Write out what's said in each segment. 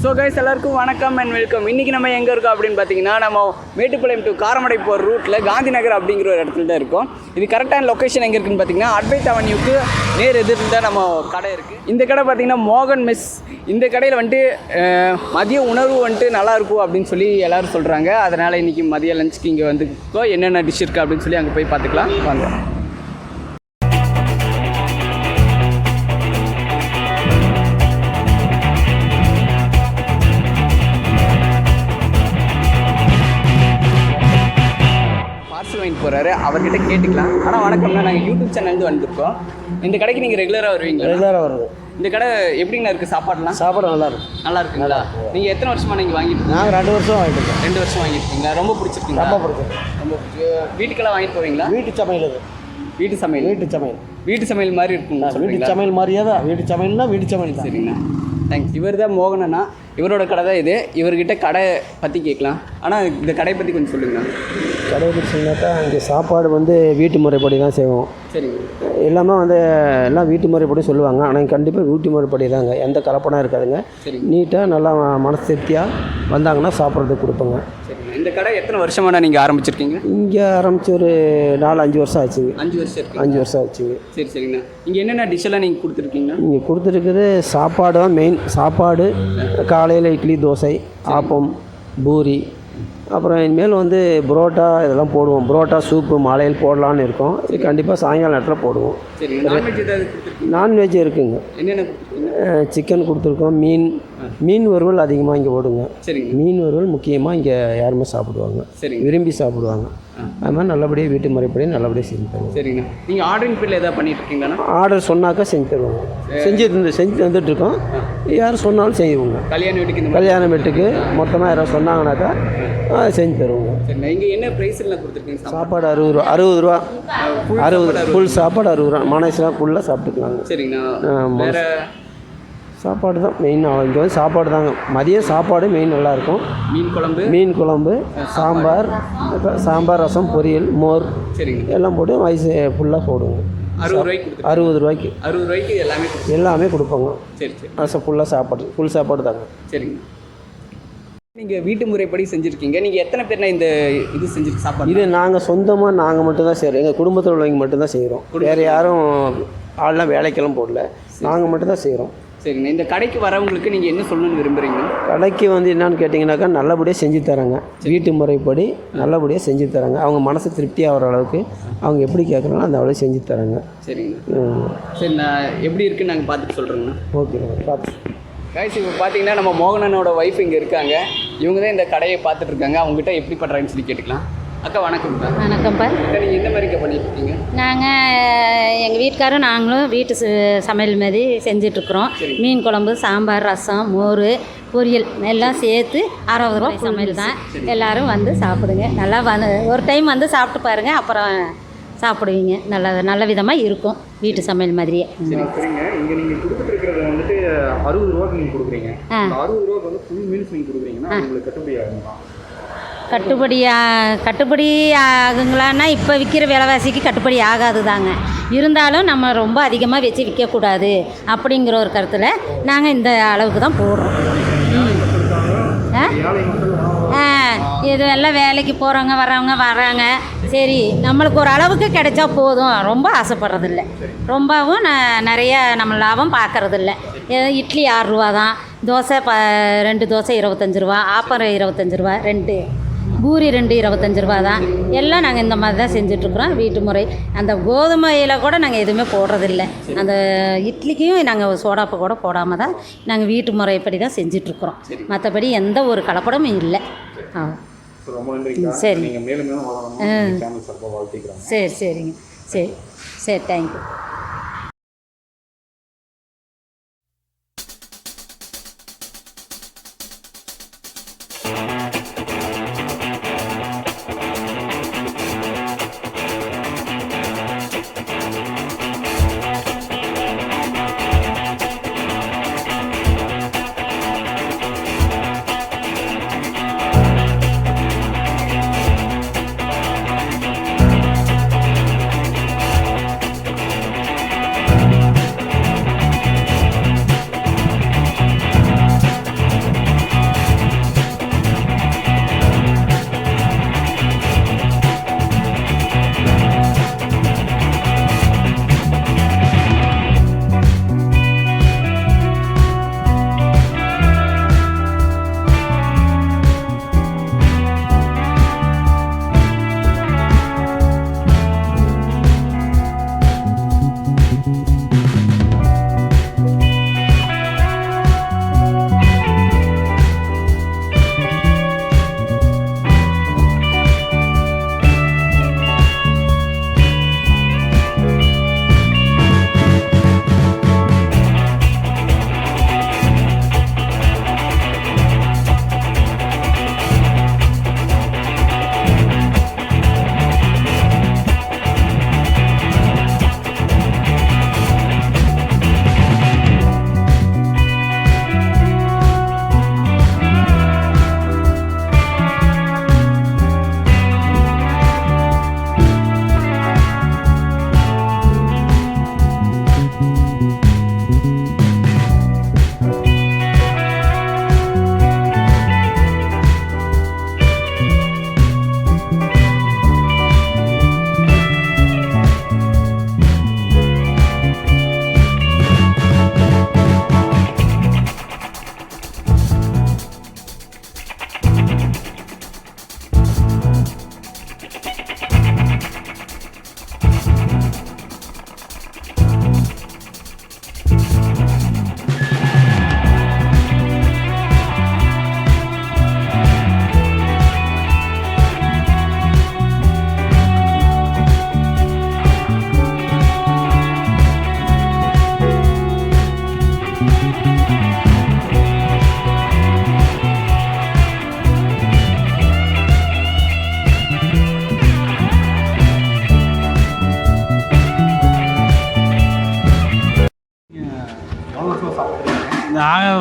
So guys எல்லாருக்கும் வணக்கம் and welcome. இன்றைக்கி நம்ம எங்கே இருக்கோம் அப்படின்னு பார்த்தீங்கன்னா, நம்ம மேட்டுப்பாளையம் டு காரமடை போகிற ரூட்டில் காந்தி நகர் அப்படிங்கிற ஒரு இடத்துல தான் இருக்கோம். இது கரெக்டான லொக்கேஷன் எங்கே இருக்குன்னு பார்த்தீங்கன்னா, அட்வைத் அவென்யூக்கு நேர் எதிர்த்து தான் நம்ம கடை இருக்குது. இந்த கடை பார்த்தீங்கன்னா மோகன் மெஸ். இந்த கடையில் வந்துட்டு மதிய உணவு வந்துட்டு நல்லாயிருக்கும் அப்படின்னு சொல்லி எல்லோரும் சொல்கிறாங்க. அதனால் இன்றைக்கி மதிய லஞ்சுக்கு இங்கே வந்துக்கோ என்னென்ன டிஷ் இருக்குது அப்படின்னு சொல்லி அங்கே போய் பார்த்துக்கலாம் வாங்க. வாங்கிட்டு போகிறாரு, அவர்கிட்ட கேட்டுக்கலாம். ஆனால் வணக்கம்னா, நாங்கள் யூடியூப் சேனல்ந்து வந்திருக்கோம். இந்த கடைக்கு நீங்கள் ரெகுலராக வருவீங்களா? ரெகுலராக வருது. இந்த கடை எப்படிங்கண்ணா இருக்குது? சாப்பாடுலாம் சாப்பாடு நல்லா இருக்கும். நல்லா இருக்குங்களா? நீங்கள் எத்தனை வருஷமாக நீங்கள் வாங்கிட்டு? நாங்கள் 2 வருஷம் வாங்கிட்டு இருக்கோம். 2 வருஷம் வாங்கியிருக்கீங்களா? ரொம்ப பிடிச்சிருக்கீங்களா? ரொம்ப பிடிச்சிருக்கு. ரொம்ப வீட்டுக்கெல்லாம் வாங்கிட்டு போவீங்களா? வீட்டு சமையல் இது. வீட்டு சமையல். வீட்டு சமையல். வீட்டு சமையல் மாதிரி இருக்குங்களா? வீட்டு சமையல் மாதிரியே தான். வீட்டு சமையல்னா வீட்டு சமையல் தான். சரிங்கண்ணா, தேங்க்ஸ். இவர் தான் மோகனண்ணா. இவரோட கடை தான் இது. இவர்கிட்ட கடை பற்றி கேட்கலாம். ஆனால் இந்த கடை பற்றி கொஞ்சம் சொல்லுங்கண்ணா. கடை பற்றி சொன்னாக்கா, இங்கே சாப்பாடு வீட்டு முறைப்படி தான் செய்வோம். சரிங்க. எல்லாமே எல்லாம் வீட்டு முறைப்படி சொல்லுவாங்க. ஆனால் கண்டிப்பாக வீட்டு முறைப்படி தாங்க. எந்த கலப்படம் இருக்காதுங்க. நீட்டாக நல்லா மனசு திருப்தியாக வந்தாங்கன்னா சாப்பிட்றதுக்கு கொடுப்போங்க. சரிங்க. இந்த கடை எத்தனை வருஷமான நீங்கள் ஆரம்பிச்சிருக்கீங்க? இங்கே ஆரம்பித்து ஒரு 4-5 வருஷம் ஆச்சுங்க. 5 வருஷம் இருக்கு. 5 வருஷம் ஆச்சுங்க. சரி சரிங்கண்ணா. இங்கே என்னென்ன டிஷ்ஷெல்லாம் நீங்கள் கொடுத்துருக்கீங்கண்ணா? இங்கே கொடுத்துருக்குது சாப்பாடு தான் மெயின். சாப்பாடு காலையில் இட்லி, தோசை, ஆப்பம், பூரி, அப்புறம் இனிமேல் புரோட்டா இதெல்லாம் போடுவோம். புரோட்டா சூப்பு மாலையில் போடலான்னு இருக்கோம். இது கண்டிப்பாக சாயங்காலம் நேரத்தில் போடுவோம். நான்வெஜ் இருக்குங்க. என்னென்ன? சிக்கன் கொடுத்துருக்கோம். மீன் வறுவல் அதிகமாக இங்கே போடுங்க. சரிங்க. மீன் வறுவல் முக்கியமாக இங்கே யாருமே சாப்பிடுவாங்க. சரிங்க. விரும்பி சாப்பிடுவாங்க. அது மாதிரி நல்லபடியாக வீட்டு முறைப்படி நல்லபடியாக செஞ்சு தருவோம். சரிங்கண்ணா. நீங்கள் ஆர்டரிங் பேரில் எதாவது பண்ணிட்டு இருக்கீங்களாண்ணா? ஆர்டர் சொன்னாக்கா செஞ்சு தருவாங்க. செஞ்சு வந்துட்டுருக்கோம். யார் சொன்னாலும் செய்வோங்க. கல்யாண வீட்டுக்கு மொத்தமாக யாராவது சொன்னாங்கனாக்கா செஞ்சு தருவோங்க. சரிண்ணா. இங்கே என்ன ப்ரைஸில் கொடுத்துருக்கீங்க? சாப்பாடு 60 ரூபா. 60 ஃபுல் சாப்பாடு 60 ரூபா. மனசுலாம் ஃபுல்லாக சாப்பிட்டுக்கலாங்க. சரிங்கண்ணா. சாப்பாடு தான் மெயின். இங்கே சாப்பாடு தாங்க. மதியம் சாப்பாடு மெயின் நல்லாயிருக்கும். மீன் குழம்பு, சாம்பார், ரசம், பொரியல், மோர் எல்லாம் போட்டு வயசு ஃபுல்லாக போடுவோங்க. 60 ரூபாய்க்கு எல்லாமே கொடுப்போங்க. ரசம் ஃபுல்லாக ஃபுல் சாப்பாடு தாங்க. சரிங்க. நீங்கள் வீட்டு முறைப்படி செஞ்சுருக்கீங்க. நீங்கள் எத்தனை பேர்னா இந்த இது செஞ்சுருக்கு சாப்பாடு? இது நாங்கள் மட்டும்தான் செய்கிறோம். எங்கள் குடும்பத்தில் உள்ளவங்க மட்டும்தான் செய்கிறோம். வேறு யாரும் ஆள்லாம் வேலைக்கெல்லாம் போடல. நாங்கள் மட்டும்தான் செய்கிறோம். சரிங்கண்ணா. இந்த கடைக்கு வரவங்களுக்கு நீங்கள் என்ன சொல்லணும்னு விரும்புகிறீங்க? கடைக்கு என்னன்னு கேட்டிங்கனாக்கா, நல்லபடியாக செஞ்சு தராங்க. வீட்டு முறைப்படி நல்லபடியாக செஞ்சு தராங்க. அவங்க மனசு திருப்தியாக வர அளவுக்கு அவங்க எப்படி கேட்குறாங்களோ அந்த அளவுக்கு செஞ்சு தராங்க. சரிங்கண்ணா. சரி, நான் எப்படி இருக்குன்னு நாங்கள் பார்த்துட்டு சொல்கிறேங்கண்ணா. ஓகே, பார்த்து. கைஸ், இப்போ பார்த்தீங்கன்னா நம்ம மோகனனோட ஒய்ஃப் இங்கே இருக்காங்க. இவங்க தான் இந்த கடையை பார்த்துட்டு இருக்காங்க. அவங்ககிட்ட எப்படி பண்ணுறாங்கன்னு சொல்லி கேட்டுக்கலாம். அக்கா வணக்கம்ப்பா. வணக்கம்ப்பா. நீங்கள் எந்த மாதிரிக்கா பண்ணிட்டு இருக்கீங்க? நாங்கள் எங்கள் வீட்டுக்காரரும் நாங்களும் வீட்டு சமையல் மாதிரி செஞ்சிட்ருக்குறோம். மீன் குழம்பு, சாம்பார், ரசம், மோர், பொரியல் எல்லாம் சேர்த்து 60 ரூபா சமையல் தான். எல்லோரும் சாப்பிடுங்க. நல்லா ஒரு டைம் சாப்பிட்டு பாருங்கள், அப்புறம் சாப்பிடுவீங்க. நல்ல விதமாக இருக்கும். வீட்டு சமையல் மாதிரியே. சரிங்க. இங்கே நீங்கள் கொடுத்துட்ருக்கிறது 60 ரூபாய்க்கு நீங்கள் கொடுக்குறீங்க. 60 ரூபாய்க்கு ஃபுல் மீல்ஸ் நீங்கள் கொடுக்குறீங்கன்னா உங்களுக்கு கட்டுப்படி ஆகுங்களா? கட்டுப்படி ஆகுங்களான்னா, இப்போ விற்கிற விலைவாசிக்கு கட்டுப்படி ஆகாது தாங்க. இருந்தாலும் நம்ம ரொம்ப அதிகமாக வச்சு விற்கக்கூடாது அப்படிங்கிற ஒரு கருத்தில் நாங்கள் இந்த அளவுக்கு தான் போடுறோம். இது எல்லாம் வேலைக்கு போகிறவங்க வர்றாங்க. சரி, நம்மளுக்கு ஒரு அளவுக்கு கிடைச்சா போதும். ரொம்ப ஆசைப்படுறதில்ல. ரொம்பவும் நிறைய நம்ம லாபம் பார்க்குறதில்ல. இட்லி 6 ரூபா தான். தோசை 2 தோசை 25 ரூபா. ஆப்பம் 25 ரூபா. 2 பூரி 2 25 ரூபா தான். எல்லாம் நாங்கள் இந்த மாதிரி தான் செஞ்சிட்ருக்குறோம். வீட்டு முறை. அந்த கோதுமையில் கூட நாங்கள் எதுவுமே போடுறதில்ல. அந்த இட்லிக்கும் நாங்கள் சோடாப்பை கூட போடாமல் தான் நாங்கள் வீட்டு முறைப்படி தான் செஞ்சிட்ருக்குறோம். மற்றபடி எந்த ஒரு கலப்படமும் இல்லை. சரி. சரிங்க. சரி, தேங்க்யூ.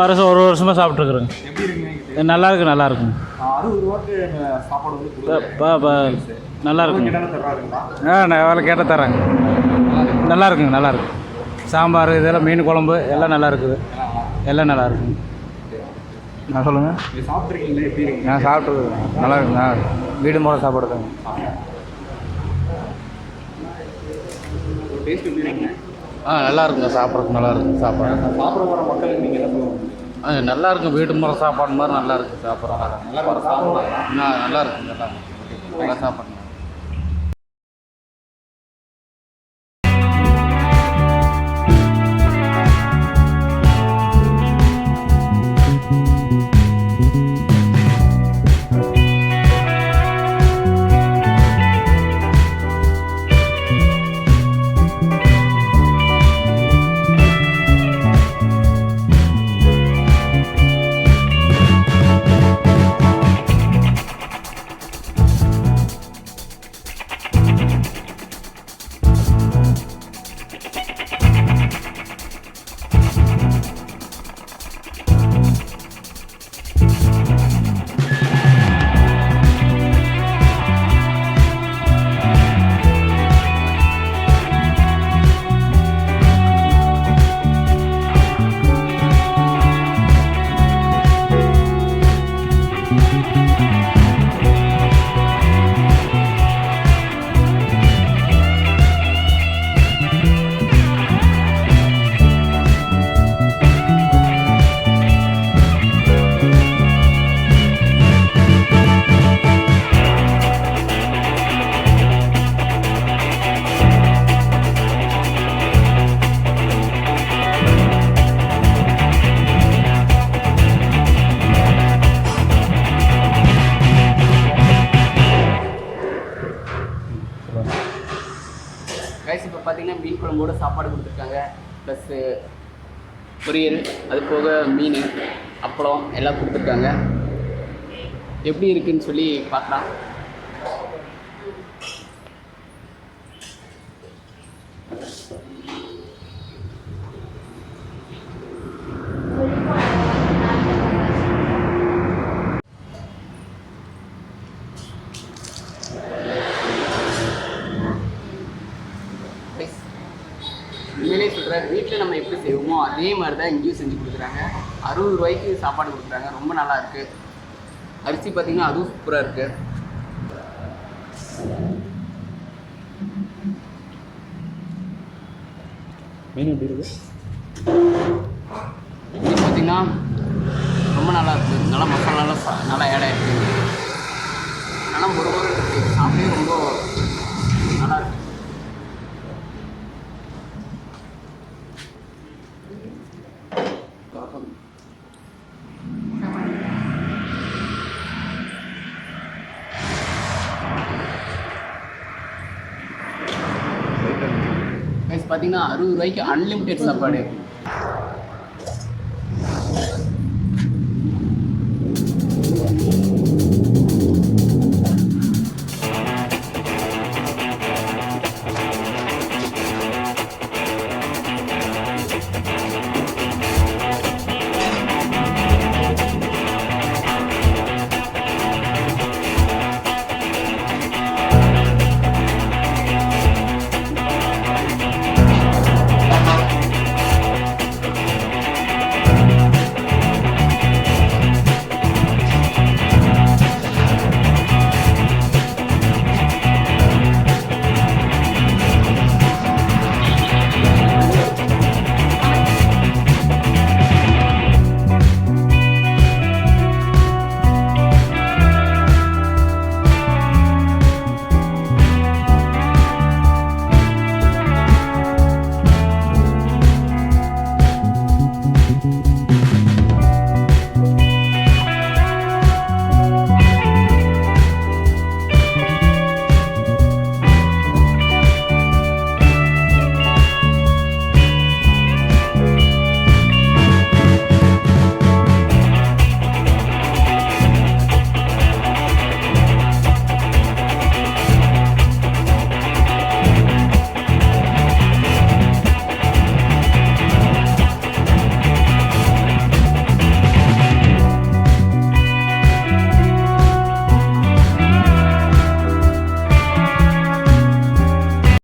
வருஷம் ஒரு வருஷமாக சாப்பிட்ருக்குறேங்க. எப்படி இருக்குங்க? நல்லா இருக்கு, நல்லா இருக்குங்க. 60 ரூபாய்க்கு சாப்பாடு வந்து நல்லா இருக்குங்க. தர்றாருங்களா? வேலை கேட்டால் தராங்க. நல்லா இருக்குங்க, நல்லா இருக்கு. சாம்பார் இதெல்லாம் மீன் குழம்பு எல்லாம் நல்லா இருக்குது, எல்லாம் நல்லா இருக்குங்க. நான் சொல்லுங்கள். இது சாப்பிட்ருக்கீங்களா? எப்படி இருக்கு? நான் சாப்பிட்ருக்கேன், நல்லா இருக்குங்க. வீடு முறை சாப்பாடு தாங்க. டேஸ்ட் எப்படி இருக்குங்க? நல்லா இருக்குங்க, சாப்பிட்றதுக்கு நல்லா இருக்குங்க சாப்பாடு. சாப்பிட வர மக்களுக்கு நீங்கள் என்ன சொல்லுவாங்க? நல்லா இருக்கும், வீட்டு முறை சாப்பாடு மாதிரி நல்லா இருக்குது சாப்பிட்றோம். நல்லா சாப்பிடலாம். நல்லா இருக்குங்க, நல்லா சாப்பிட்றேன். கைஸ் இப்போ பார்த்தீங்கன்னா மீன் குழம்போட சாப்பாடு கொடுத்துருக்காங்க, ப்ளஸ்ஸு பொரியல், அது போக மீன், அப்பளம் எல்லாம் கொடுத்துருக்காங்க. எப்படி இருக்குன்னு சொல்லி பார்க்கலாம். உண்மையிலே சொல்கிறேன், வீட்டில் நம்ம எப்படி செய்வோமோ அதே மாதிரி தான் இங்கேயும் செஞ்சு கொடுக்குறாங்க. 60 ரூபாய்க்கு சாப்பாடு கொடுக்குறாங்க, ரொம்ப நல்லா இருக்குது. அரிசி பார்த்திங்கன்னா அதுவும் சூப்பராக இருக்குது. மீன் எப்படி இருக்குது? மீன் பார்த்திங்கன்னா ரொம்ப நல்லா இருக்குது, நல்லா மசாலாலாம் நல்லா ஆட் ஆகிருக்கு. நல்லா ஒரு இருக்குது, சாப்பிட்டே ரொம்ப நல்லா இருக்குது. பார்த்தீங்கன்னா 60 ரூபாய்க்கு அன்லிமிட்டெட் சாப்பாடு.